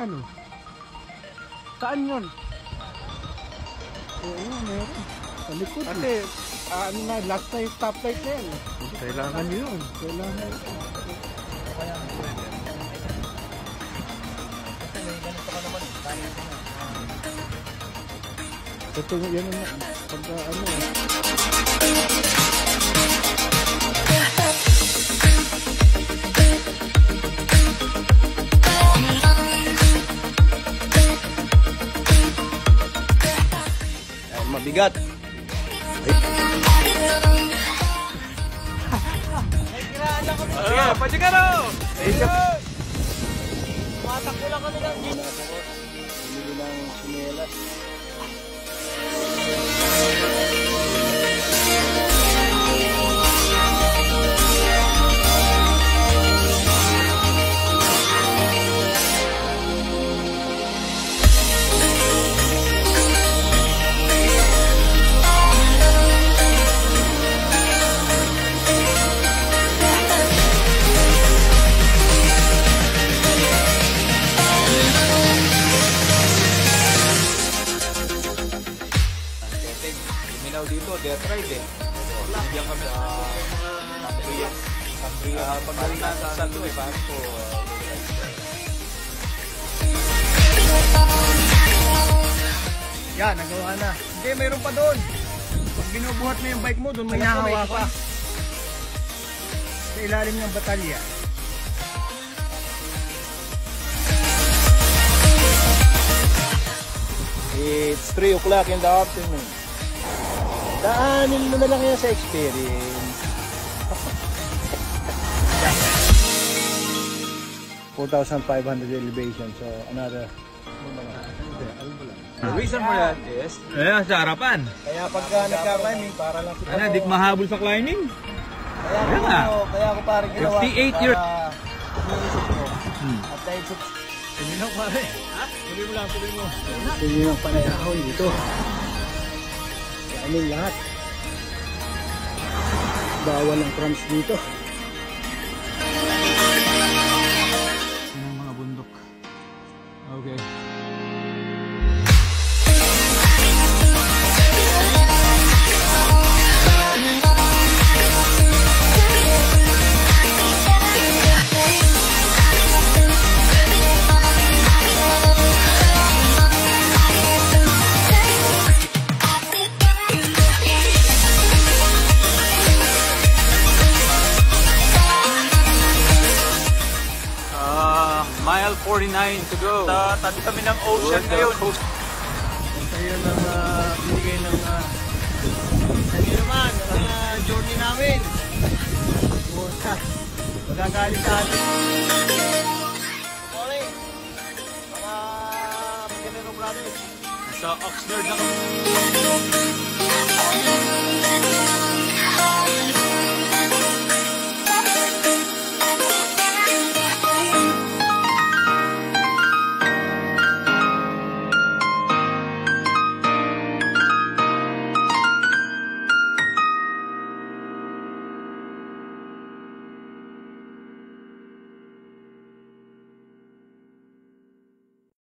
ano? Saan yun? Oo, meron. Sa likod. Kasi, ano na, last na yung stoplight na yan. Kailangan nyo yun. Kailangan nyo. Kaya nga pwede. Kasi may ganito ka naman. Totoo yan naman. Pagka ano. Mabigat. Pajigaro! Matakbo lang kami lang. Bumili ng sinelas. Dito, death ride eh. Bigyan kami sa pagdating na sa Santo Ivanco. Yan, nagawa na. Hindi, mayroon pa doon. Pag binubuhat mo yung bike mo, doon may nahawa pa. Sa ilalim ng batalya. It's 3 o'clock in the afternoon. Daanin mo na lang yan sa experience. 4,500 elevation. So, another... The reason for that is... Ayan, sa harapan. Kaya pagka nagka-climbing, para lang si Ano, di ka mahabol sa climbing? Kaya ako parang ginawa. 58 years. At dahil sa... Hindi na pare. Ha? Tuloy mo lang, tuloy mo. Tuloy yung panayahon dito. Ano lahat? Bawal ang trams dito. Mga bundok. Okay. Mile 49 to go. Tabi kami ng ocean ngayon. Tayo lang binigay ng Ano naman, ang journey namin. Magagalit sa atin. Morning. Mga Pagkanero Brothers. Sa Oxnard na kami.